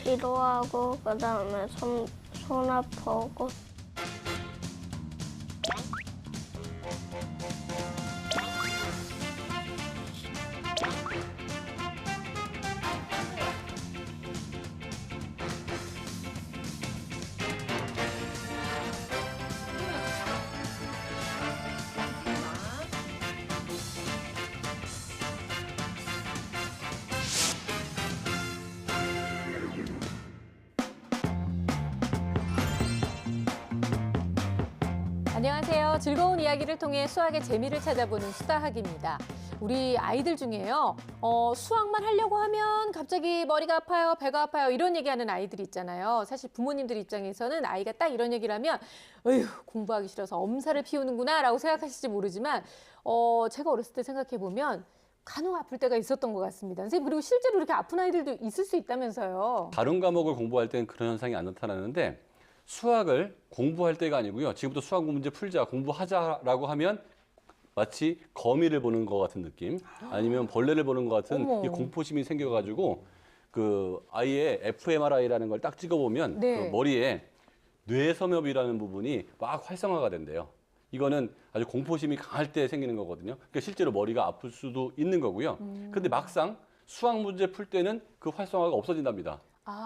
기도하고 그다음에 손 아파하고. 안녕하세요. 즐거운 이야기를 통해 수학의 재미를 찾아보는 수다학입니다. 우리 아이들 중에요. 수학만 하려고 하면 갑자기 머리가 아파요, 배가 아파요 이런 얘기하는 아이들이 있잖아요. 사실 부모님들 입장에서는 아이가 딱 이런 얘기를 하면 어휴 공부하기 싫어서 엄살을 피우는구나 라고 생각하실지 모르지만 제가 어렸을 때 생각해보면 간혹 아플 때가 있었던 것 같습니다. 선생님 그리고 실제로 이렇게 아픈 아이들도 있을 수 있다면서요. 다른 과목을 공부할 때는 그런 현상이 안 나타나는데 수학을 공부할 때가 아니고요. 지금부터 수학 문제 풀자, 공부하자라고 하면 마치 거미를 보는 것 같은 느낌, 아니면 벌레를 보는 것 같은 이 공포심이 생겨가지고 그 아이의 fMRI라는 걸 딱 찍어보면 네. 그 머리에 뇌섬엽이라는 부분이 막 활성화가 된대요. 이거는 아주 공포심이 강할 때 생기는 거거든요. 그러니까 실제로 머리가 아플 수도 있는 거고요. 근데 막상 수학 문제 풀 때는 그 활성화가 없어진답니다.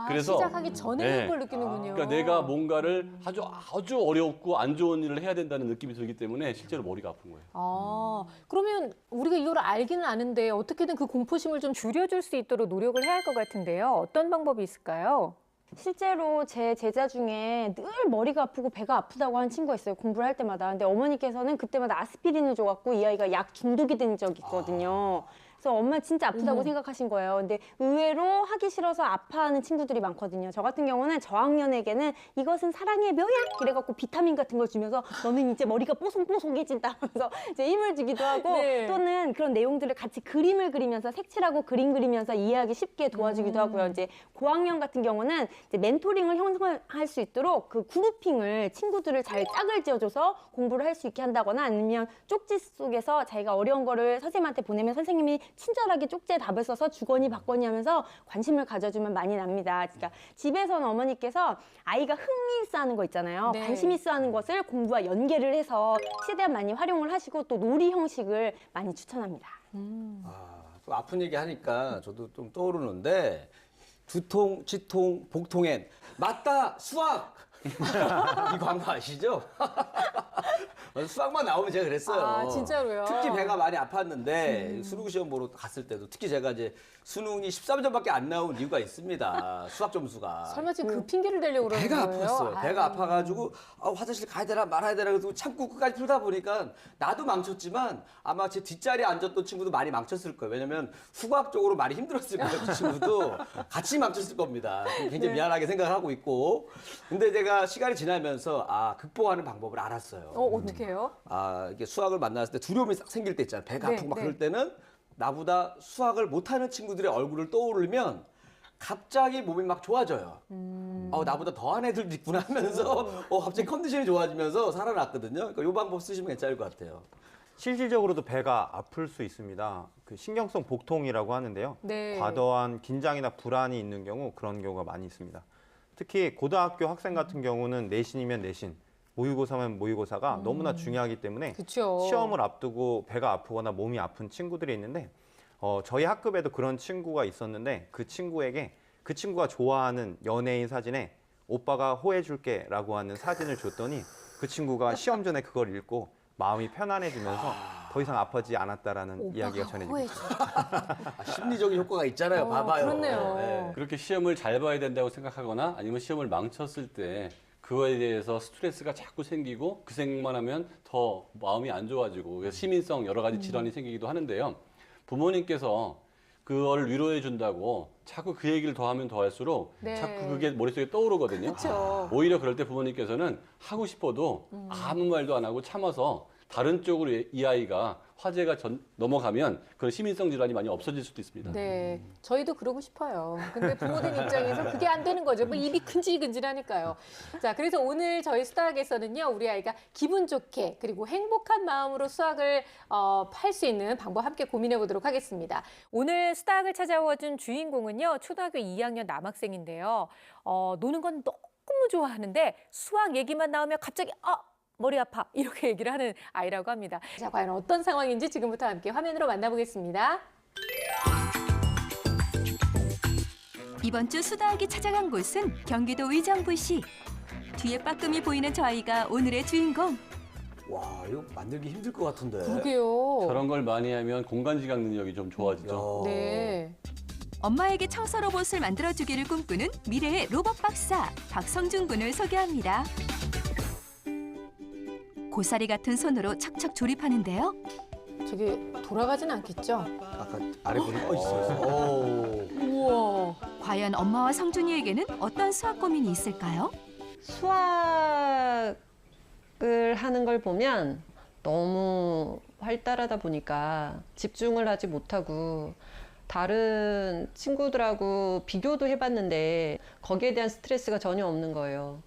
그래서 시작하기 전에 그걸 느끼는군요. 그러니까 내가 뭔가를 아주 어렵고 안 좋은 일을 해야 된다는 느낌이 들기 때문에 실제로 머리가 아픈 거예요. 그러면 우리가 이걸 알기는 아는데 어떻게든 그 공포심을 좀 줄여줄 수 있도록 노력을 해야 할 것 같은데요. 어떤 방법이 있을까요? 실제로 제 제자 중에 늘 머리가 아프고 배가 아프다고 하는 친구가 있어요. 공부를 할 때마다. 근데 어머니께서는 그때마다 아스피린을 줘갖고 이 아이가 약 중독이 된 적이 있거든요. 그래서 엄마 진짜 아프다고 생각하신 거예요. 근데 의외로 하기 싫어서 아파하는 친구들이 많거든요. 저 같은 경우는 저학년에게는 이것은 사랑의 묘약 이래갖고 비타민 같은 걸 주면서 너는 이제 머리가 뽀송뽀송해진다 하면서 이제 힘을 주기도 하고 네. 또는 그런 내용들을 같이 그림을 그리면서 색칠하고 그림 그리면서 이해하기 쉽게 도와주기도 하고요. 이제 고학년 같은 경우는 이제 멘토링을 형성할 수 있도록 그 그룹핑을 친구들을 잘 짝을 지어줘서 공부를 할 수 있게 한다거나 아니면 쪽지 속에서 자기가 어려운 거를 선생님한테 보내면 선생님이 친절하게 쪽지에 답을 써서 주거니 받거니 하면서 관심을 가져주면 많이 납니다. 그러니까 집에서는 어머니께서 아이가 흥미있어 하는 거 있잖아요. 네. 관심 있어 하는 것을 공부와 연계를 해서 최대한 많이 활용을 하시고 또 놀이 형식을 많이 추천합니다. 또 아픈 얘기 하니까 저도 좀 떠오르는데 두통, 치통, 복통엔 맞다 수학 이 광고 아시죠? 수학만 나오면 제가 그랬어요. 아, 진짜로요? 특히 배가 많이 아팠는데 수능 시험 보러 갔을 때도 특히 제가 이제 수능이 13점밖에 안 나온 이유가 있습니다. 수학 점수가. 설마 지금 그 핑계를 대려고 그러는 배가 거예요? 아팠어요. 배가 아파가지고 화장실 가야 되나 말아야 되나 그래서 참고 끝까지 풀다 보니까 나도 망쳤지만 아마 제 뒷자리에 앉았던 친구도 많이 망쳤을 거예요. 왜냐면 후학적으로 많이 힘들었을 거예요. 그 친구도 같이 망쳤을 겁니다. 굉장히 미안하게 생각을 하고 있고. 근데 제가 시간이 지나면서 극복하는 방법을 알았어요. 어떻게 해요? 이게 수학을 만났을 때 두려움이 싹 생길 때 있잖아요. 배가 네, 아프고 막 네. 그럴 때는 나보다 수학을 못하는 친구들의 얼굴을 떠오르면 갑자기 몸이 막 좋아져요. 나보다 더한 애들도 있구나 하면서 갑자기 컨디션이 좋아지면서 살아났거든요. 그러니까 이 방법 쓰시면 괜찮을 것 같아요. 실질적으로도 배가 아플 수 있습니다. 그 신경성 복통이라고 하는데요. 네. 과도한 긴장이나 불안이 있는 경우 그런 경우가 많이 있습니다. 특히 고등학교 학생 같은 경우는 내신이면 내신, 모의고사면 모의고사가 너무나 중요하기 때문에 그쵸. 시험을 앞두고 배가 아프거나 몸이 아픈 친구들이 있는데 저희 학급에도 그런 친구가 있었는데 그 친구에게 그 친구가 좋아하는 연예인 사진에 오빠가 호해줄게 라고 하는 사진을 줬더니 그 친구가 시험 전에 그걸 읽고 마음이 편안해지면서 더 이상 아프지 않았다라는 이야기가 전해집니다. 심리적인 효과가 있잖아요. 봐봐요. 그렇네요. 네. 그렇게 시험을 잘 봐야 된다고 생각하거나 아니면 시험을 망쳤을 때 그거에 대해서 스트레스가 자꾸 생기고 그 생각만 하면 더 마음이 안 좋아지고 그래서 시민성 여러 가지 질환이 생기기도 하는데요. 부모님께서 그걸 위로해 준다고 자꾸 그 얘기를 더 하면 더 할수록 네. 자꾸 그게 머릿속에 떠오르거든요. 그쵸. 오히려 그럴 때 부모님께서는 하고 싶어도 아무 말도 안 하고 참아서 다른 쪽으로 이 아이가 화제가 넘어가면 그런 시민성 질환이 많이 없어질 수도 있습니다. 네, 저희도 그러고 싶어요. 근데 부모님 입장에서 그게 안 되는 거죠. 뭐 입이 근질근질하니까요. 자, 그래서 오늘 저희 수학에서는요, 우리 아이가 기분 좋게 그리고 행복한 마음으로 수학을 할 수 있는 방법 함께 고민해 보도록 하겠습니다. 오늘 수학을 찾아와준 주인공은요, 초등학교 2학년 남학생인데요. 노는 건 너무 좋아하는데 수학 얘기만 나오면 갑자기 머리 아파 이렇게 얘기를 하는 아이라고 합니다. 자, 과연 어떤 상황인지 지금부터 함께 화면으로 만나보겠습니다. 이번 주 수다학이 찾아간 곳은 경기도 의정부시. 뒤에 빠끔이 보이는 저 아이가 오늘의 주인공. 와, 이거 만들기 힘들 것 같은데. 그러게요. 저런 걸 많이 하면 공간지각 능력이 좀 좋아지죠. 네. 엄마에게 청소 로봇을 만들어주기를 꿈꾸는 미래의 로봇 박사 박성준 군을 소개합니다. 고사리 같은 손으로 척척 조립하는데요. 저게 돌아가진 않겠죠? 아까 아래 보니까 있어요. 우와. 과연 엄마와 성준이에게는 어떤 수학 고민이 있을까요? 수학을 하는 걸 보면 너무 활달하다 보니까 집중을 하지 못하고 다른 친구들하고 비교도 해봤는데 거기에 대한 스트레스가 전혀 없는 거예요.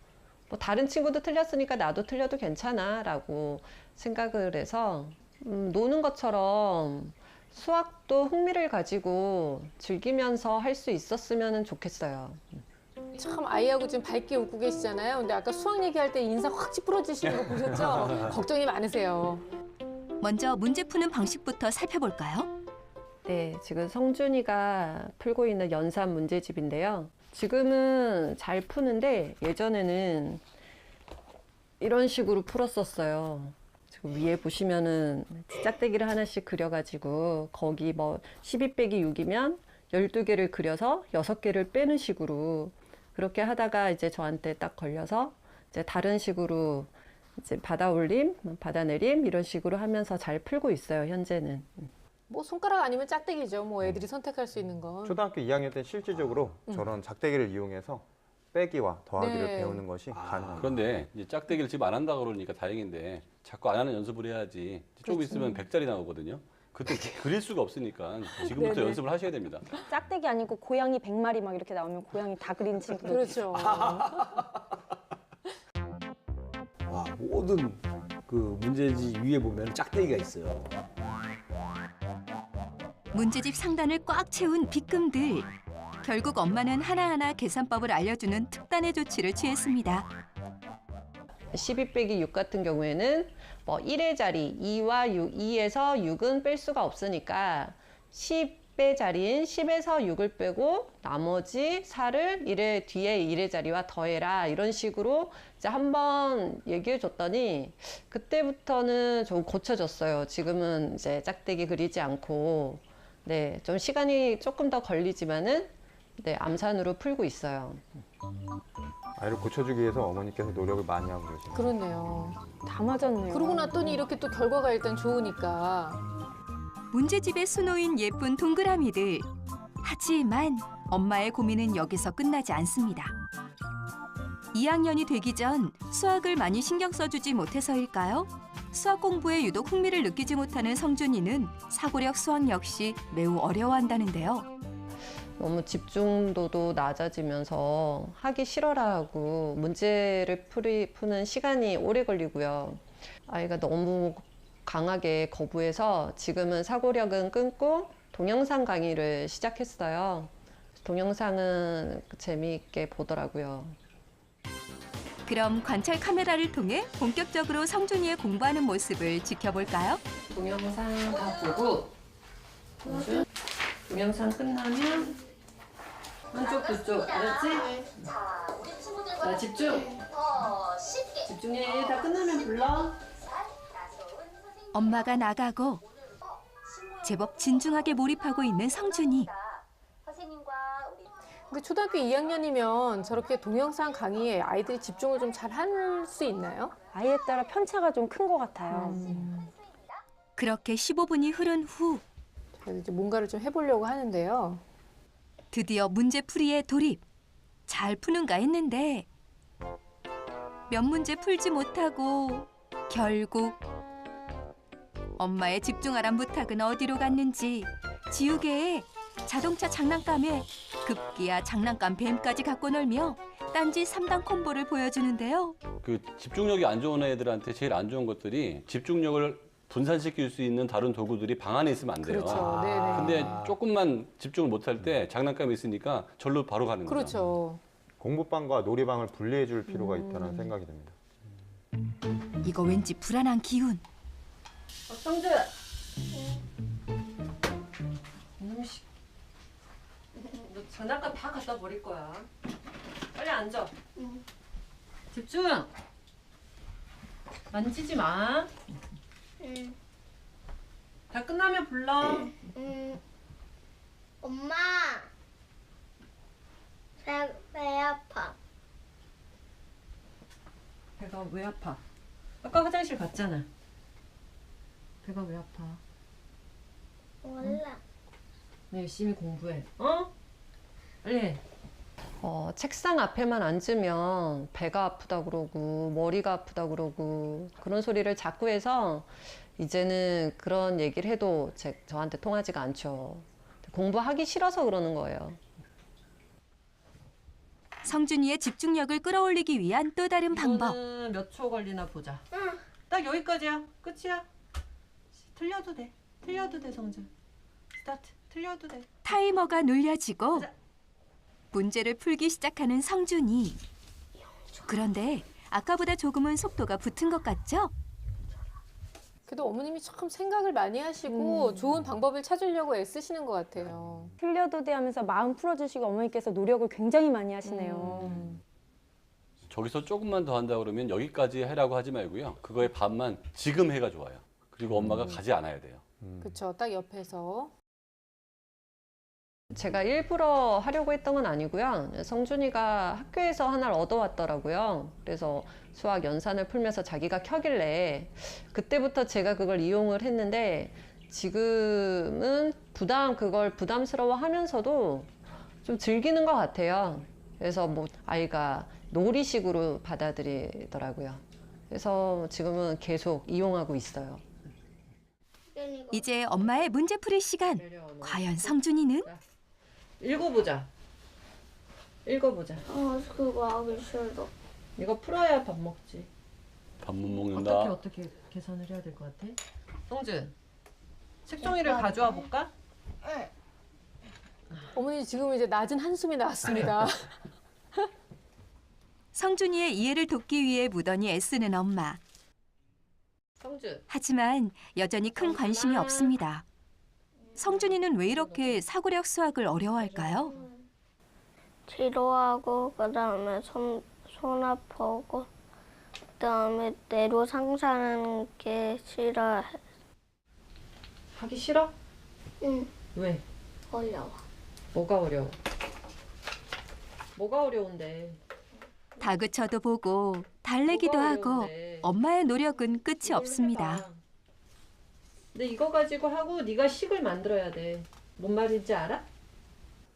뭐 다른 친구도 틀렸으니까 나도 틀려도 괜찮아 라고 생각을 해서 노는 것처럼 수학도 흥미를 가지고 즐기면서 할 수 있었으면 좋겠어요. 참 아이하고 지금 밝게 웃고 계시잖아요. 근데 아까 수학 얘기할 때 인상 확 찌푸러지시는 거 보셨죠? 걱정이 많으세요. 먼저 문제 푸는 방식부터 살펴볼까요? 네, 지금 성준이가 풀고 있는 연산 문제집인데요. 지금은 잘 푸는데 예전에는 이런 식으로 풀었었어요. 지금 위에 보시면은 짝대기를 하나씩 그려가지고 거기 뭐 12 빼기 6이면 12개를 그려서 6개를 빼는 식으로 그렇게 하다가 이제 저한테 딱 걸려서 이제 다른 식으로 이제 받아올림, 받아내림 이런 식으로 하면서 잘 풀고 있어요, 현재는. 뭐 손가락 아니면 짝대기죠. 뭐 애들이 선택할 수 있는 건. 초등학교 2학년 때 실질적으로 저런 작대기를 이용해서 빼기와 더하기를 네. 배우는 것이 가능합니다. 그런데 이제 짝대기를 지금 안 한다 그러니까 다행인데 자꾸 안 하는 연습을 해야지. 조금 있으면 100짜리 나오거든요. 그때 그릴 수가 없으니까 지금부터 네네. 연습을 하셔야 됩니다. 짝대기 아니고 고양이 100마리 막 이렇게 나오면 고양이 다 그린 친구들. 그렇죠. 와, 모든 그 문제지 위에 보면 짝대기가 있어요. 문제집 상단을 꽉 채운 빗금들. 결국 엄마는 하나하나 계산법을 알려주는 특단의 조치를 취했습니다. 12 빼기 6 같은 경우에는 뭐 1의 자리 2와 6, 2에서 6은 뺄 수가 없으니까 10의 자리인 10에서 6을 빼고 나머지 4를 1의 뒤에 1의 자리와 더해라 이런 식으로 이제 한번 얘기해 줬더니 그때부터는 좀 고쳐졌어요. 지금은 이제 짝대기 그리지 않고 네, 좀 시간이 조금 더 걸리지만은 네, 암산으로 풀고 있어요. 아이를 고쳐주기 위해서 어머니께서 노력을 많이 하고 계십니다. 그렇네요. 다 맞았네요. 그러고 났더니 이렇게 또 결과가 일단 좋으니까. 문제집에 수놓인 예쁜 동그라미들. 하지만 엄마의 고민은 여기서 끝나지 않습니다. 2학년이 되기 전 수학을 많이 신경 써주지 못해서일까요? 수학 공부에 유독 흥미를 느끼지 못하는 성준이는 사고력 수학 역시 매우 어려워한다는데요. 너무 집중도도 낮아지면서 하기 싫어라 하고 문제를 푸는 시간이 오래 걸리고요. 아이가 너무 강하게 거부해서 지금은 사고력은 끊고 동영상 강의를 시작했어요. 동영상은 재미있게 보더라고요. 그럼 관찰 카메라를 통해 본격적으로 성준이의 공부하는 모습을 지켜볼까요? 동영상 다 보고 동영상 끝나면 한쪽 두쪽 알았지? 자 집중. 집중해. 다 끝나면 불러. 엄마가 나가고 제법 진중하게 몰입하고 있는 성준이. 근데 초등학교 2학년이면 저렇게 동영상 강의에 아이들이 집중을 좀 잘 할 수 있나요? 아이에 따라 편차가 좀 큰 것 같아요. 그렇게 15분이 흐른 후 그래서 이제 뭔가를 좀 해보려고 하는데요. 드디어 문제풀이에 돌입. 잘 푸는가 했는데 몇 문제 풀지 못하고 결국 엄마의 집중하란 부탁은 어디로 갔는지 지우개에 자동차 장난감에 급기야 장난감 뱀까지 갖고 놀며 딴지 3단 콤보를 보여주는데요. 그 집중력이 안 좋은 애들한테 제일 안 좋은 것들이 집중력을 분산시킬 수 있는 다른 도구들이 방 안에 있으면 안 돼요. 그렇죠. 네네. 근데 조금만 집중을 못할 때 장난감이 있으니까 절로 바로 가는 거죠. 그렇죠. 공부방과 놀이방을 분리해 줄 필요가 있다는 생각이 듭니다. 이거 왠지 불안한 기운. 성준. 이놈식. 너 장난감 다 갖다 버릴 거야. 빨리 앉아. 집중. 만지지 마. 다 끝나면 불러. 엄마, 배 아파. 배가 왜 아파? 아까 화장실 갔잖아. 배가 왜 아파? 몰라. 열심히 공부해. 어? 빨리 해. 책상 앞에만 앉으면 배가 아프다 그러고 머리가 아프다 그러고 그런 소리를 자꾸 해서 이제는 그런 얘기를 해도 저한테 통하지가 않죠. 공부하기 싫어서 그러는 거예요. 성준이의 집중력을 끌어올리기 위한 또 다른 방법. 이거는 몇 초 걸리나 보자. 딱 여기까지야. 끝이야. 틀려도 돼. 틀려도 돼, 성준. 스타트. 틀려도 돼. 타이머가 눌려지고 문제를 풀기 시작하는 성준이. 그런데 아까보다 조금은 속도가 붙은 것 같죠? 그래도 어머님이 참 생각을 많이 하시고 좋은 방법을 찾으려고 애쓰시는 것 같아요. 틀려도 돼 하면서 마음 풀어주시고 어머니께서 노력을 굉장히 많이 하시네요. 저기서 조금만 더 한다 그러면 여기까지 해라고 하지 말고요. 그거의 반만 지금 해가 좋아요. 그리고 엄마가 가지 않아야 돼요. 그렇죠. 딱 옆에서. 제가 일부러 하려고 했던 건 아니고요. 성준이가 학교에서 하나를 얻어왔더라고요. 그래서 수학 연산을 풀면서 자기가 켜길래 그때부터 제가 그걸 이용을 했는데 지금은 그걸 부담스러워 하면서도 좀 즐기는 것 같아요. 그래서 뭐 아이가 놀이식으로 받아들이더라고요. 그래서 지금은 계속 이용하고 있어요. 이제 엄마의 문제풀이 시간. 과연 성준이는? 읽어보자. 읽어보자. 그거 하기 싫어. 이거 풀어야 밥 먹지. 밥 못 먹는다. 어떻게 계산을 해야 될 것 같아? 성준, 책종이를 가져와 볼까? 어머니 지금 이제 낮은 한숨이 나왔습니다. 성준이의 이해를 돕기 위해 무던히 애쓰는 엄마. 성준. 하지만 여전히 큰 관심이 없습니다. 성준이는 왜 이렇게 사고력 수학을 어려워할까요? 지루하고 그다음에 손 아프고 그다음에 내로 상상하는 게 싫어해. 하기 싫어? 응, 왜? 어려워. 뭐가 어려워? 뭐가 어려운데? 다그쳐도 보고 달래기도 뭐가 하고 어려운데? 엄마의 노력은 끝이 이걸 없습니다. 해봐. 근데 이거 가지고 하고 네가 식을 만들어야 돼. 뭔 말인지 알아?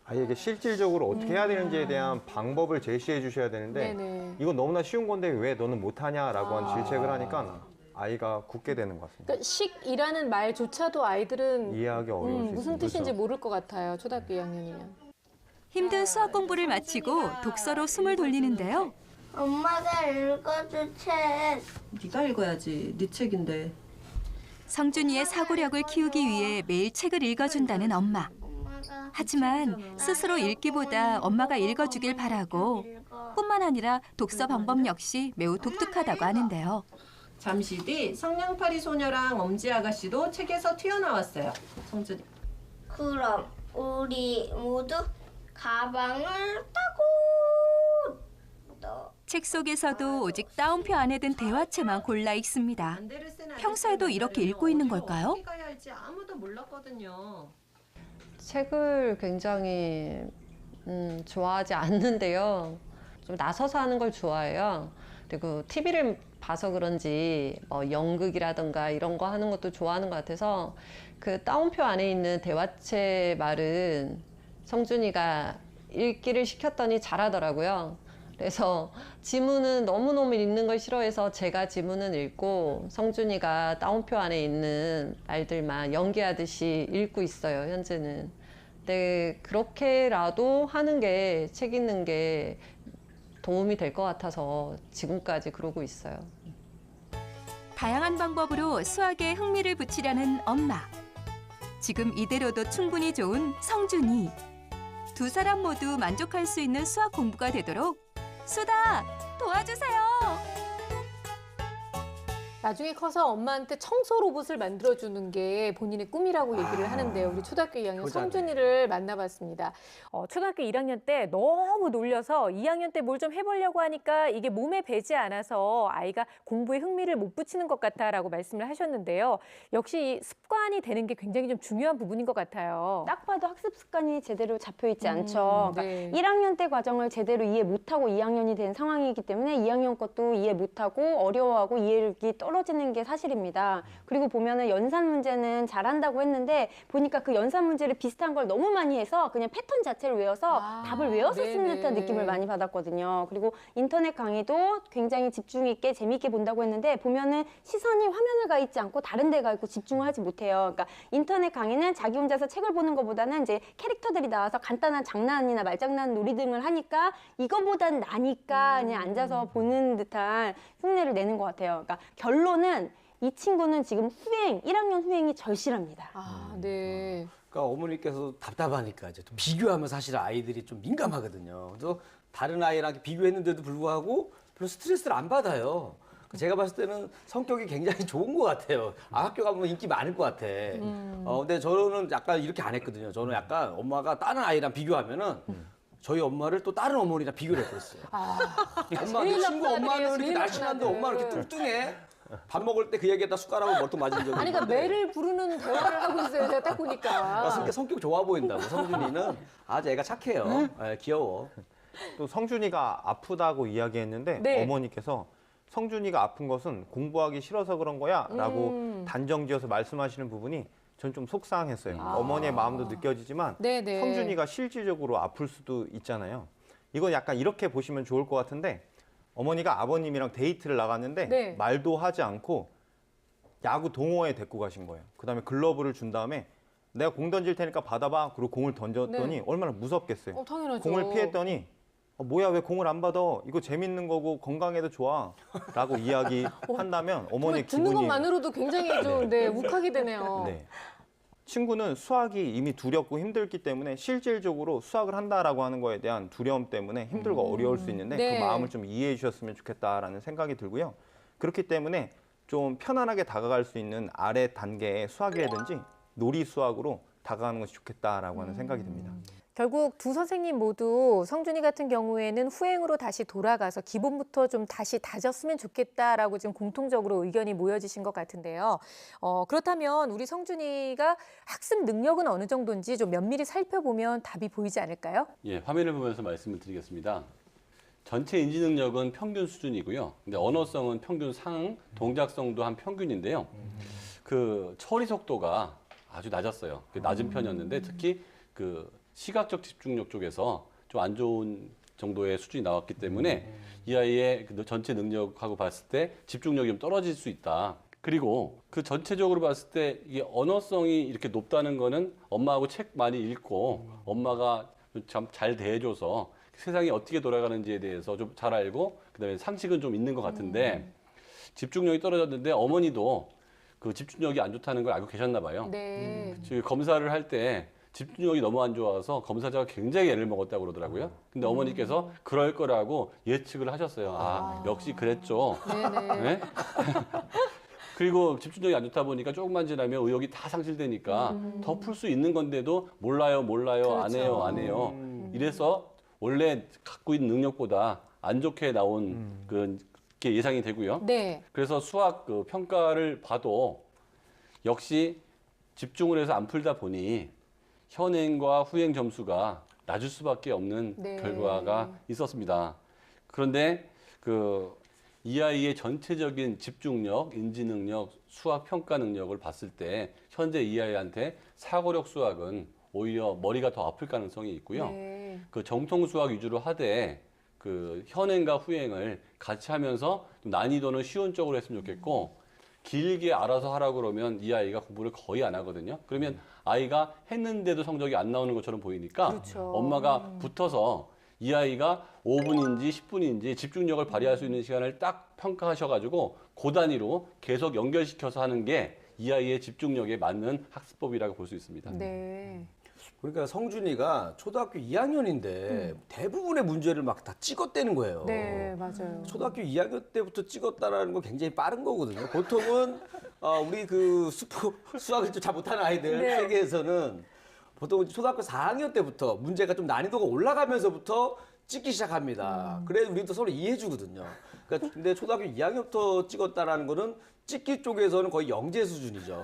아이에게 실질적으로 어떻게 해야 되는지에 대한 방법을 제시해 주셔야 되는데 네네. 이건 너무나 쉬운 건데 왜 너는 못하냐라고 한 질책을 하니까 아이가 굳게 되는 것 같습니다. 그러니까 식이라는 말조차도 아이들은 이해하기 어려울 수 무슨 있습니다. 뜻인지 모를 것 같아요. 초등학교 2학년이면. 힘든 수학 공부를 마치고 독서로 숨을 돌리는데요. 엄마가 읽어준 책. 네가 읽어야지. 네 책인데. 성준이의 사고력을 키우기 위해 매일 책을 읽어준다는 엄마. 엄마가 하지만 스스로 읽기보다 엄마가 읽어주길 바라고 뿐만 아니라 독서 방법 역시 매우 독특하다고 하는데요. 잠시 뒤 성냥팔이 소녀랑 엄지 아가씨도 책에서 튀어나왔어요. 성준이. 그럼 우리 모두 가방을 타고 책 속에서도 오직 따옴표 안에 든 대화체만 골라 읽습니다. 평소에도 이렇게 읽고 있는 걸까요? 어떻게 가야 할지 아무도 몰랐거든요. 책을 굉장히 좋아하지 않는데요. 좀 나서서 하는 걸 좋아해요. 그리고 TV를 봐서 그런지 연극이라든가 이런 거 하는 것도 좋아하는 것 같아서 그 따옴표 안에 있는 대화체 말은 성준이가 읽기를 시켰더니 잘하더라고요. 그래서 지문은 너무너무 읽는 걸 싫어해서 제가 지문은 읽고 성준이가 따옴표 안에 있는 말들만 연기하듯이 읽고 있어요, 현재는. 근데 그렇게라도 하는 게, 책 읽는 게 도움이 될 것 같아서 지금까지 그러고 있어요. 다양한 방법으로 수학에 흥미를 붙이려는 엄마. 지금 이대로도 충분히 좋은 성준이. 두 사람 모두 만족할 수 있는 수학 공부가 되도록 수다 도와주세요. 나중에 커서 엄마한테 청소 로봇을 만들어주는 게 본인의 꿈이라고 얘기를 하는데요. 우리 초등학교 2학년 효자네. 성준이를 만나봤습니다. 초등학교 1학년 때 너무 놀려서 2학년 때 뭘 좀 해보려고 하니까 이게 몸에 배지 않아서 아이가 공부에 흥미를 못 붙이는 것 같다라고 말씀을 하셨는데요. 역시 이 습관이 되는 게 굉장히 좀 중요한 부분인 것 같아요. 딱 봐도 학습 습관이 제대로 잡혀 있지 않죠. 그러니까 네. 1학년 때 과정을 제대로 이해 못하고 2학년이 된 상황이기 때문에 2학년 것도 이해 못하고 어려워하고 이해력이 떨어지는 게 사실입니다. 그리고 보면은 연산 문제는 잘한다고 했는데 보니까 그 연산 문제를 비슷한 걸 너무 많이 해서 그냥 패턴 자체를 외워서 답을 외워서 쓰는 네네. 듯한 느낌을 많이 받았거든요. 그리고 인터넷 강의도 굉장히 집중 있게 재미있게 본다고 했는데 보면은 시선이 화면을 가 있지 않고 다른 데 가 있고 집중을 하지 못해요. 그러니까 인터넷 강의는 자기 혼자서 책을 보는 것보다는 이제 캐릭터들이 나와서 간단한 장난이나 말장난 놀이 등을 하니까 이거보단 나니까 그냥 앉아서 보는 듯한 흉내를 내는 것 같아요. 그러니까 결론은 이 친구는 지금 1학년 후행이 절실합니다. 네. 그러니까 어머니께서 답답하니까 이제 또 비교하면 사실 아이들이 좀 민감하거든요. 그래서 다른 아이랑 이렇게 비교했는데도 불구하고 별로 스트레스를 안 받아요. 제가 봤을 때는 성격이 굉장히 좋은 것 같아요. 학교 가면 인기 많을 것 같아. 근데 저는 약간 이렇게 안 했거든요. 저는 약간 엄마가 다른 아이랑 비교하면은 저희 엄마를 또 다른 어머니랑 비교를 했어요. 엄마, 내 친구 엄마는 이렇게 날씬한데 엄마는 이렇게 뚱뚱해. 밥 먹을 때 그 얘기에다 숟가락으로 멀뚱 맞은 적이 아니, 그러니까 있는데. 매를 부르는 대화를 하고 있어요. 제가 딱 보니까. 그러니까 성격 좋아 보인다고. 성준이는 아주 애가 착해요. 귀여워. 또 성준이가 아프다고 이야기했는데 네. 어머니께서 성준이가 아픈 것은 공부하기 싫어서 그런 거야 라고 단정지어서 말씀하시는 부분이 전 좀 속상했어요. 어머니의 마음도 느껴지지만 네네. 성준이가 실질적으로 아플 수도 있잖아요. 이건 약간 이렇게 보시면 좋을 것 같은데 어머니가 아버님이랑 데이트를 나갔는데 네. 말도 하지 않고 야구 동호회에 데리고 가신 거예요. 그다음에 글러브를 준 다음에 내가 공 던질 테니까 받아봐. 그리고 공을 던졌더니 네. 얼마나 무섭겠어요. 당연하죠. 공을 피했더니 뭐야 왜 공을 안 받아? 이거 재밌는 거고 건강에도 좋아. 라고 이야기한다면 어머니 듣는 기분이 것만으로도 굉장히 좀 욱하게 되네요. 네. 친구는 수학이 이미 두렵고 힘들기 때문에 실질적으로 수학을 한다라고 하는 거에 대한 두려움 때문에 힘들고 어려울 수 있는데 네. 그 마음을 좀 이해해 주셨으면 좋겠다라는 생각이 들고요. 그렇기 때문에 좀 편안하게 다가갈 수 있는 아래 단계의 수학이라든지 놀이 수학으로 다가가는 것이 좋겠다라고 하는 생각이 듭니다. 결국 두 선생님 모두 성준이 같은 경우에는 후행으로 다시 돌아가서 기본부터 좀 다시 다졌으면 좋겠다라고 지금 공통적으로 의견이 모여지신 것 같은데요. 그렇다면 우리 성준이가 학습 능력은 어느 정도인지 좀 면밀히 살펴보면 답이 보이지 않을까요? 예, 화면을 보면서 말씀을 드리겠습니다. 전체 인지 능력은 평균 수준이고요. 근데 언어성은 평균 상, 동작성도 한 평균인데요. 그 처리 속도가 아주 낮았어요. 낮은 편이었는데 특히 그 시각적 집중력 쪽에서 좀 안 좋은 정도의 수준이 나왔기 때문에 이 아이의 그 전체 능력하고 봤을 때 집중력이 좀 떨어질 수 있다. 그리고 그 전체적으로 봤을 때 이게 언어성이 이렇게 높다는 거는 엄마하고 책 많이 읽고 엄마가 참 잘 대해줘서 세상이 어떻게 돌아가는지에 대해서 좀 잘 알고 그다음에 상식은 좀 있는 것 같은데 집중력이 떨어졌는데 어머니도 그 집중력이 안 좋다는 걸 알고 계셨나 봐요. 네. 즉 검사를 할 때 집중력이 너무 안 좋아서 검사자가 굉장히 애를 먹었다고 그러더라고요. 근데 어머니께서 그럴 거라고 예측을 하셨어요. 역시 그랬죠. 네네. 네? 그리고 집중력이 안 좋다 보니까 조금만 지나면 의욕이 다 상실되니까 더 풀 수 있는 건데도 몰라요, 그렇죠. 안 해요. 이래서 원래 갖고 있는 능력보다 안 좋게 나온 그게 예상이 되고요. 네. 그래서 수학 그 평가를 봐도 역시 집중을 해서 안 풀다 보니 현행과 후행 점수가 낮을 수밖에 없는 네. 결과가 있었습니다. 그런데 이 아이의 전체적인 집중력, 인지 능력, 수학 평가 능력을 봤을 때 현재 이 아이한테 사고력 수학은 오히려 머리가 더 아플 가능성이 있고요. 네. 그 정통 수학 위주로 하되 그 현행과 후행을 같이 하면서 좀 난이도는 쉬운 쪽으로 했으면 좋겠고 길게 알아서 하라고 그러면 이 아이가 공부를 거의 안 하거든요. 그러면 아이가 했는데도 성적이 안 나오는 것처럼 보이니까 그렇죠. 엄마가 붙어서 이 아이가 5분인지 10분인지 집중력을 발휘할 수 있는 시간을 딱 평가하셔가지고 그 단위로 계속 연결시켜서 하는 게 이 아이의 집중력에 맞는 학습법이라고 볼 수 있습니다. 네. 그러니까 성준이가 초등학교 2학년인데 대부분의 문제를 막 다 찍었대는 거예요. 네, 맞아요. 초등학교 2학년 때부터 찍었다라는 건 굉장히 빠른 거거든요. 보통은 우리 그 수학을 좀 잘 못하는 아이들 네. 세계에서는 보통 초등학교 4학년 때부터 문제가 좀 난이도가 올라가면서부터 찍기 시작합니다. 그래 우리도 서로 이해해 주거든요. 그러니까 근데 초등학교 2학년부터 찍었다라는 거는 찍기 쪽에서는 거의 영재 수준이죠.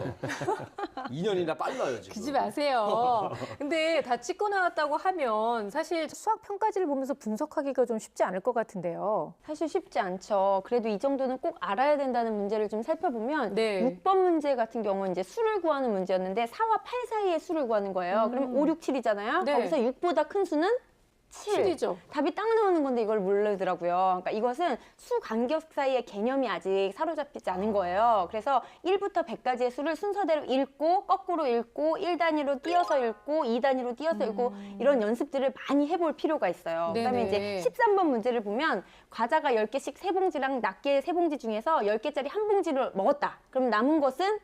2년이나 빨라요, 지금. 그러지 마세요. 근데 다 찍고 나왔다고 하면 사실 수학 평가지를 보면서 분석하기가 좀 쉽지 않을 것 같은데요. 사실 쉽지 않죠. 그래도 이 정도는 꼭 알아야 된다는 문제를 좀 살펴보면 네. 6번 문제 같은 경우는 이제 수를 구하는 문제였는데 4와 8 사이의 수를 구하는 거예요. 그럼 5, 6, 7이잖아요. 네. 거기서 6보다 큰 수는 7. 7이죠. 답이 딱 나오는 건데 이걸 모르더라고요. 그러니까 이것은 수 간격 사이의 개념이 아직 사로잡히지 않은 거예요. 그래서 1부터 100까지의 수를 순서대로 읽고 거꾸로 읽고 1단위로 띄어서 읽고 2단위로 띄어서 읽고 이런 연습들을 많이 해볼 필요가 있어요. 그다음에 네네. 이제 13번 문제를 보면 과자가 10개씩 3봉지랑 낱개 3봉지 중에서 10개짜리 한 봉지를 먹었다. 그럼 남은 것은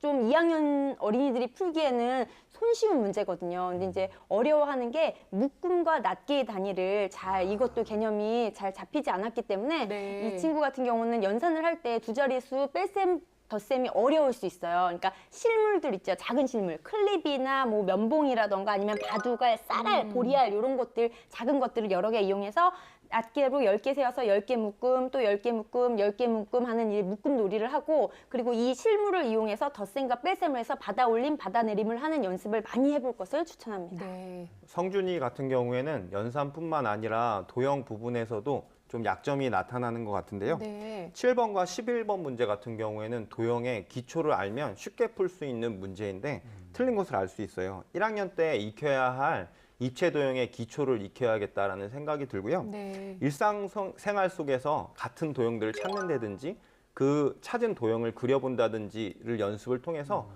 좀 2학년 어린이들이 풀기에는 손쉬운 문제거든요. 근데 이제 어려워하는 게 묶음과 낱개의 단위를 이것도 개념이 잘 잡히지 않았기 때문에 네. 이 친구 같은 경우는 연산을 할 때 두 자릿수 뺄셈 덧셈이 어려울 수 있어요. 그러니까 실물들 있죠. 작은 실물. 클립이나 뭐 면봉이라던가 아니면 바둑알, 쌀알, 보리알 이런 것들, 작은 것들을 여러 개 이용해서 낱개로 10개 세워서 10개 묶음, 또 10개 묶음, 10개 묶음 하는 이 묶음 놀이를 하고 그리고 이 실물을 이용해서 덧셈과 뺄셈을 해서 받아 올림, 받아 내림을 하는 연습을 많이 해볼 것을 추천합니다. 네. 성준이 같은 경우에는 연산뿐만 아니라 도형 부분에서도 좀 약점이 나타나는 것 같은데요. 네. 7번과 11번 문제 같은 경우에는 도형의 기초를 알면 쉽게 풀 수 있는 문제인데 틀린 것을 알 수 있어요. 1학년 때 익혀야 할 입체 도형의 기초를 익혀야겠다라는 생각이 들고요. 네. 일상생활 속에서 같은 도형들을 찾는다든지 그 찾은 도형을 그려본다든지를 연습을 통해서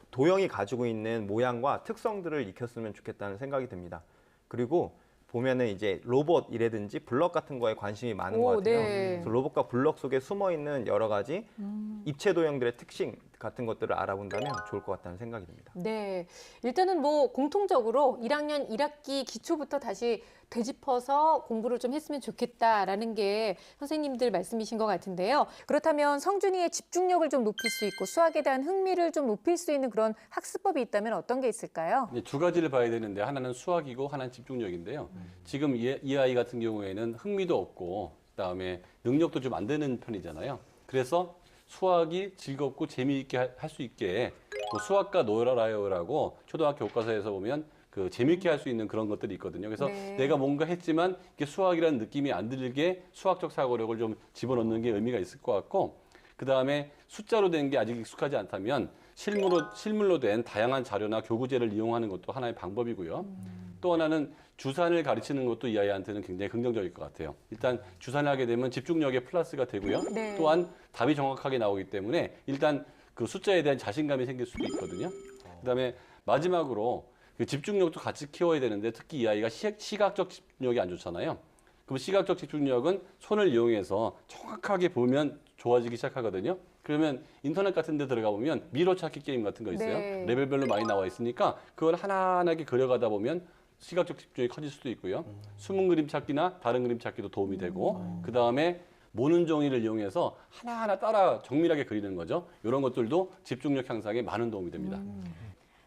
도형이 가지고 있는 모양과 특성들을 익혔으면 좋겠다는 생각이 듭니다. 그리고 보면은 이제 로봇이라든지 블럭 같은 거에 관심이 많은 것 같아요. 네. 그래서 로봇과 블럭 속에 숨어 있는 여러 가지 입체 도형들의 특징 같은 것들을 알아본다면 좋을 것 같다는 생각이 듭니다. 네. 일단은 뭐 공통적으로 1학년 1학기 기초부터 다시 되짚어서 공부를 좀 했으면 좋겠다라는 게 선생님들 말씀이신 것 같은데요. 그렇다면 성준이의 집중력을 좀 높일 수 있고 수학에 대한 흥미를 좀 높일 수 있는 그런 학습법이 있다면 어떤 게 있을까요? 이제 두 가지를 봐야 되는데 하나는 수학이고 하나는 집중력인데요. 지금 이 아이 같은 경우에는 흥미도 없고 그다음에 능력도 좀 안 되는 편이잖아요. 그래서 수학이 즐겁고 재미있게 할 수 있게 뭐 수학과 놀아라요라고 초등학교 교과서에서 보면 그 재미있게 할 수 있는 그런 것들이 있거든요. 그래서 네. 내가 뭔가 했지만 이게 수학이라는 느낌이 안 들게 수학적 사고력을 좀 집어넣는 게 의미가 있을 것 같고 그다음에 숫자로 된 게 아직 익숙하지 않다면 실물로 된 다양한 자료나 교구제를 이용하는 것도 하나의 방법이고요. 또 하나는 주산을 가르치는 것도 이 아이한테는 굉장히 긍정적일 것 같아요. 일단 주산을 하게 되면 집중력에 플러스가 되고요. 네. 또한 답이 정확하게 나오기 때문에 일단 그 숫자에 대한 자신감이 생길 수도 있거든요. 그다음에 마지막으로 그 집중력도 같이 키워야 되는데 특히 이 아이가 시각적 집중력이 안 좋잖아요. 그럼 시각적 집중력은 손을 이용해서 정확하게 보면 좋아지기 시작하거든요. 그러면 인터넷 같은 데 들어가 보면 미로 찾기 게임 같은 거 있어요. 네. 레벨별로 많이 나와 있으니까 그걸 하나하나게 그려가다 보면 시각적 집중이 커질 수도 있고요. 숨은 그림 찾기나 다른 그림 찾기도 도움이 되고 그다음에 모는 종이를 이용해서 하나하나 따라 정밀하게 그리는 거죠. 이런 것들도 집중력 향상에 많은 도움이 됩니다.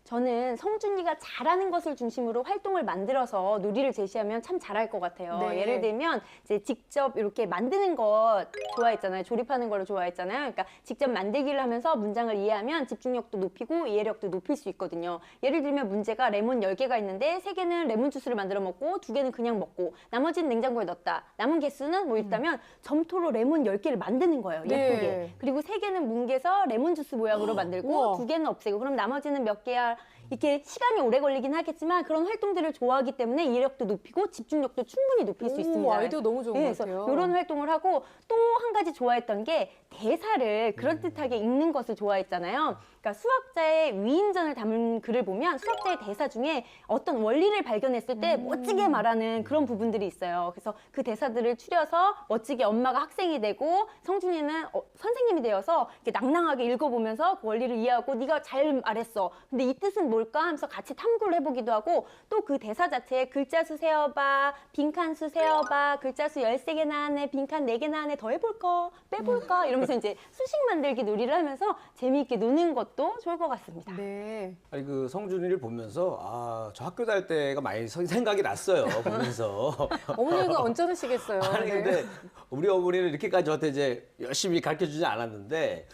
저는 성준이가 잘하는 것을 중심으로 활동을 만들어서 놀이를 제시하면 참 잘할 것 같아요. 네. 예를 들면 이제 직접 이렇게 만드는 거 좋아했잖아요. 조립하는 걸 좋아했잖아요. 그러니까 직접 만들기를 하면서 문장을 이해하면 집중력도 높이고 이해력도 높일 수 있거든요. 예를 들면 문제가 레몬 10개가 있는데 3개는 레몬 주스를 만들어 먹고 2개는 그냥 먹고 나머지는 냉장고에 넣었다. 남은 개수는 뭐 있다면 점토로 레몬 10개를 만드는 거예요. 예쁘게. 네. 그리고 3개는 뭉개서 레몬 주스 모양으로 만들고 우와. 2개는 없애고 그럼 나머지는 몇 개야? 이렇게 시간이 오래 걸리긴 하겠지만 그런 활동들을 좋아하기 때문에 이해력도 높이고 집중력도 충분히 높일 수 있습니다. 아이디어 너무 좋은 것 그래서 같아요. 이런 활동을 하고 또 한 가지 좋아했던 게 대사를 그럴듯하게 읽는 것을 좋아했잖아요. 그러니까 수학자의 위인전을 담은 글을 보면 수학자의 대사 중에 어떤 원리를 발견했을 때 멋지게 말하는 그런 부분들이 있어요. 그래서 그 대사들을 추려서 멋지게 엄마가 학생이 되고 성준이는 선생님이 되어서 이렇게 낭낭하게 읽어보면서 그 원리를 이해하고 네가 잘 말했어. 근데 이 뜻은 뭘까 하면서 같이 탐구를 해보기도 하고 또 그 대사 자체에 글자 수 세어봐, 빈칸 수 세어봐, 글자 수 13개 나왔네, 빈칸 4개 나왔네, 더 해볼까, 빼볼까 이러면서 이제 수식 만들기 놀이를 하면서 재미있게 노는 것도 좋을 것 같습니다. 네. 아니 그 성준이를 보면서 저 학교 다닐 때가 많이 생각이 났어요. 보면서. 어머니가 언짢으시겠어요. 아니 네. 근데 우리 어머니는 이렇게까지 저한테 이제 열심히 가르쳐주지 않았는데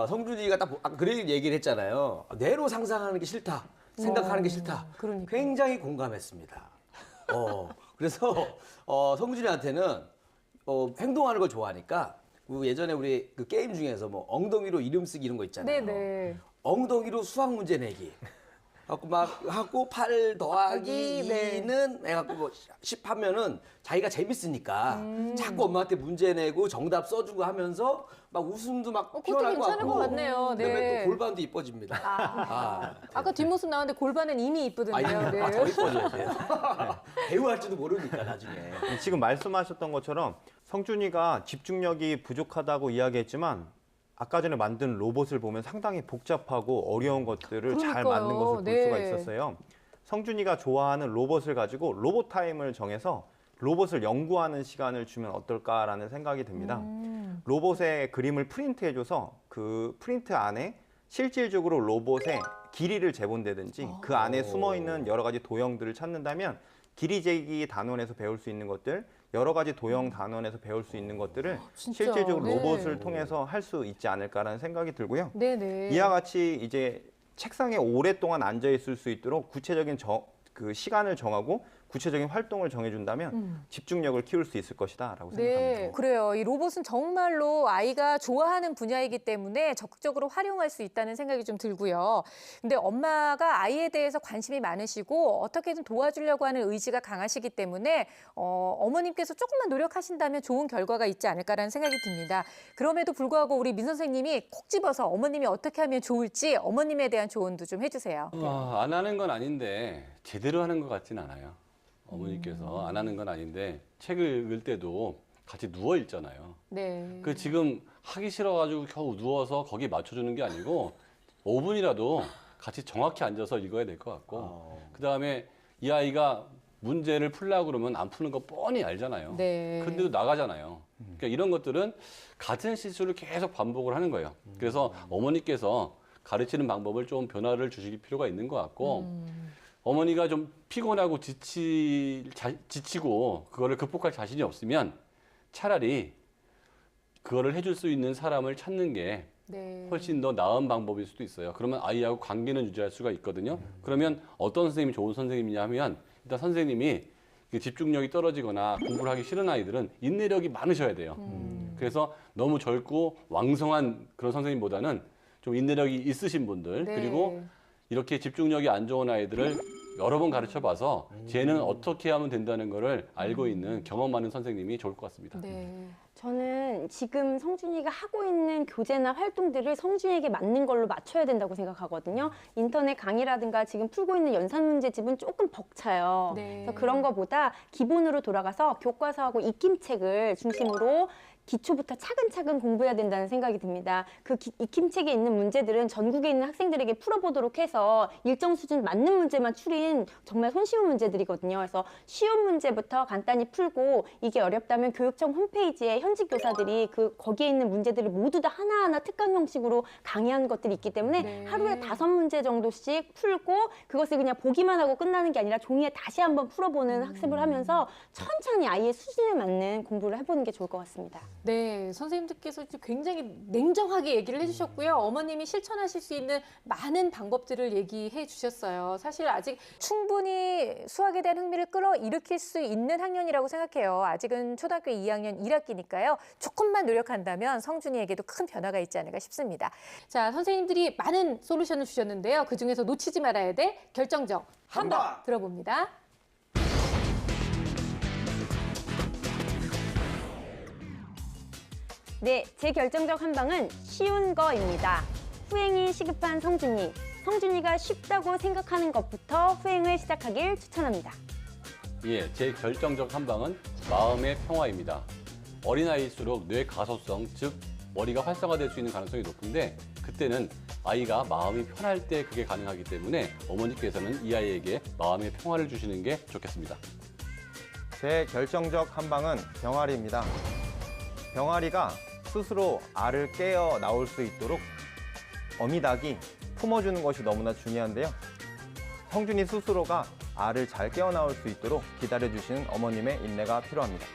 성준이가 딱 아까 그런 얘기를 했잖아요. 뇌로 상상하는 게 싫다. 생각하는 게 싫다. 그러니까. 굉장히 공감했습니다. 그래서 성준이한테는 행동하는 걸 좋아하니까 예전에 우리 그 게임 중에서 뭐 엉덩이로 이름 쓰기 이런 거 있잖아요. 네네. 엉덩이로 수학 문제 내기. 갖고 막 하고 8 더하기 네. 2는 해갖고 뭐 10 하면은 자기가 재밌으니까 자꾸 엄마한테 문제 내고 정답 써주고 하면서 막 웃음도 막 그것도 피어날 것 괜찮을 같고. 것 같네요. 네. 그다음에 또 골반도 이뻐집니다. 아까 뒷모습 나왔는데 골반은 이미 이쁘던데요. 네. 더 이뻐져야 돼요. 배우 할지도 모르니까 나중에. 지금 말씀하셨던 것처럼 성준이가 집중력이 부족하다고 이야기했지만 아까 전에 만든 로봇을 보면 상당히 복잡하고 어려운 것들을 잘 그러니까요. 만든 것을 볼 네. 수가 있었어요. 성준이가 좋아하는 로봇을 가지고 로봇 타임을 정해서 로봇을 연구하는 시간을 주면 어떨까라는 생각이 듭니다. 로봇의 그림을 프린트해줘서 그 프린트 안에 실질적으로 로봇의 길이를 재본다든지 그 안에 숨어있는 여러 가지 도형들을 찾는다면 길이 재기 단원에서 배울 수 있는 것들, 여러 가지 도형 단원에서 배울 수 있는 것들을 진짜, 실질적으로 네. 로봇을 통해서 할 수 있지 않을까라는 생각이 들고요. 네네. 이와 같이 이제 책상에 오랫동안 앉아 있을 수 있도록 구체적인 그 시간을 정하고 구체적인 활동을 정해준다면 집중력을 키울 수 있을 것이다라고 생각합니다. 네, 그래요. 이 로봇은 정말로 아이가 좋아하는 분야이기 때문에 적극적으로 활용할 수 있다는 생각이 좀 들고요. 근데 엄마가 아이에 대해서 관심이 많으시고 어떻게든 도와주려고 하는 의지가 강하시기 때문에 어머님께서 조금만 노력하신다면 좋은 결과가 있지 않을까라는 생각이 듭니다. 그럼에도 불구하고 우리 민 선생님이 콕 집어서 어머님이 어떻게 하면 좋을지 어머님에 대한 조언도 좀 해주세요. 안 하는 건 아닌데 제대로 하는 것 같진 않아요. 어머니께서 안 하는 건 아닌데 책을 읽을 때도 같이 누워 읽잖아요. 네. 그 지금 하기 싫어가지고 겨우 누워서 거기에 맞춰주는 게 아니고 5분이라도 같이 정확히 앉아서 읽어야 될 것 같고 그다음에 이 아이가 문제를 풀려고 그러면 안 푸는 거 뻔히 알잖아요. 네. 근데도 나가잖아요. 그러니까 이런 것들은 같은 실수를 계속 반복을 하는 거예요. 그래서 어머니께서 가르치는 방법을 좀 변화를 주실 필요가 있는 것 같고 어머니가 좀 피곤하고 지치고 그거를 극복할 자신이 없으면 차라리 그거를 해줄 수 있는 사람을 찾는 게 네. 훨씬 더 나은 방법일 수도 있어요. 그러면 아이하고 관계는 유지할 수가 있거든요. 그러면 어떤 선생님이 좋은 선생님이냐 하면 일단 선생님이 집중력이 떨어지거나 공부를 하기 싫은 아이들은 인내력이 많으셔야 돼요. 그래서 너무 젊고 왕성한 그런 선생님보다는 좀 인내력이 있으신 분들 네. 그리고 이렇게 집중력이 안 좋은 아이들을 여러 번 가르쳐 봐서 쟤는 어떻게 하면 된다는 거를 알고 있는 경험 많은 선생님이 좋을 것 같습니다. 네. 저는 지금 성준이가 하고 있는 교재나 활동들을 성준이에게 맞는 걸로 맞춰야 된다고 생각하거든요. 인터넷 강의라든가 지금 풀고 있는 연산 문제집은 조금 벅차요. 네. 그래서 그런 거보다 기본으로 돌아가서 교과서하고 익힘책을 중심으로 기초부터 차근차근 공부해야 된다는 생각이 듭니다. 그 익힘책에 있는 문제들은 전국에 있는 학생들에게 풀어보도록 해서 일정 수준 맞는 문제만 추린 정말 손쉬운 문제들이거든요. 그래서 쉬운 문제부터 간단히 풀고 이게 어렵다면 교육청 홈페이지에 현직 교사들이 거기에 있는 문제들을 모두 다 하나하나 특강 형식으로 강의하는 것들이 있기 때문에 네. 하루에 5문제 정도씩 풀고 그것을 그냥 보기만 하고 끝나는 게 아니라 종이에 다시 한번 풀어보는 학습을 하면서 천천히 아이의 수준에 맞는 공부를 해보는 게 좋을 것 같습니다. 네, 선생님들께서 굉장히 냉정하게 얘기를 해주셨고요. 어머님이 실천하실 수 있는 많은 방법들을 얘기해 주셨어요. 사실 아직 충분히 수학에 대한 흥미를 끌어일으킬 수 있는 학년이라고 생각해요. 아직은 초등학교 2학년 1학기니까요. 조금만 노력한다면 성준이에게도 큰 변화가 있지 않을까 싶습니다. 자, 선생님들이 많은 솔루션을 주셨는데요. 그중에서 놓치지 말아야 될 결정적 한방 들어봅니다. 네, 제 결정적 한방은 쉬운 거입니다. 후행이 시급한 성준이. 성준이가 쉽다고 생각하는 것부터 후행을 시작하길 추천합니다. 예, 제 결정적 한방은 마음의 평화입니다. 어린아이일수록 뇌 가소성, 즉 머리가 활성화될 수 있는 가능성이 높은데 그때는 아이가 마음이 편할 때 그게 가능하기 때문에 어머니께서는 이 아이에게 마음의 평화를 주시는 게 좋겠습니다. 제 결정적 한방은 병아리입니다. 병아리가 스스로 알을 깨어 나올 수 있도록 어미닭이 품어주는 것이 너무나 중요한데요. 성준이 스스로가 알을 잘 깨어 나올 수 있도록 기다려주시는 어머님의 인내가 필요합니다.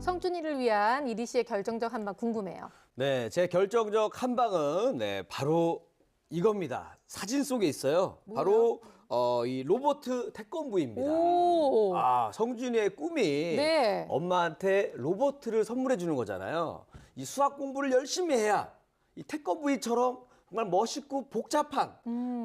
성준이를 위한 이리 씨의 결정적 한방 궁금해요. 네, 제 결정적 한방은 네, 바로 이겁니다. 사진 속에 있어요. 바로 이 로봇 태권부입니다. 오. 성준이의 꿈이 네. 엄마한테 로봇을 선물해 주는 거잖아요. 이 수학 공부를 열심히 해야 이 태권부이처럼 정말 멋있고 복잡한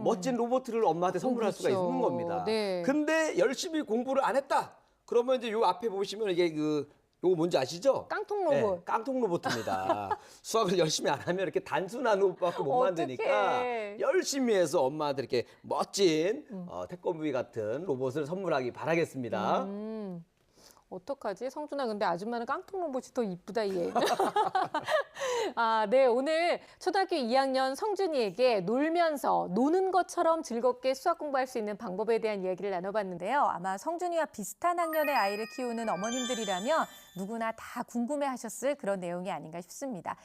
멋진 로봇을 엄마한테 선물할 수가 그렇죠. 있는 겁니다. 네. 근데 열심히 공부를 안 했다. 그러면 이제 요 앞에 보시면 이게 요거 뭔지 아시죠? 깡통 로봇. 네, 깡통 로봇입니다. 수학을 열심히 안 하면 이렇게 단순한 로봇밖에 못 만드니까 어떡해. 열심히 해서 엄마한테 이렇게 멋진 태권브이 같은 로봇을 선물하기 바라겠습니다. 어떡하지? 성준아, 근데 아줌마는 깡통 로봇이 더 이쁘다, 얘. 네, 오늘 초등학교 2학년 성준이에게 놀면서 노는 것처럼 즐겁게 수학 공부할 수 있는 방법에 대한 이야기를 나눠봤는데요. 아마 성준이와 비슷한 학년의 아이를 키우는 어머님들이라면 누구나 다 궁금해하셨을 그런 내용이 아닌가 싶습니다.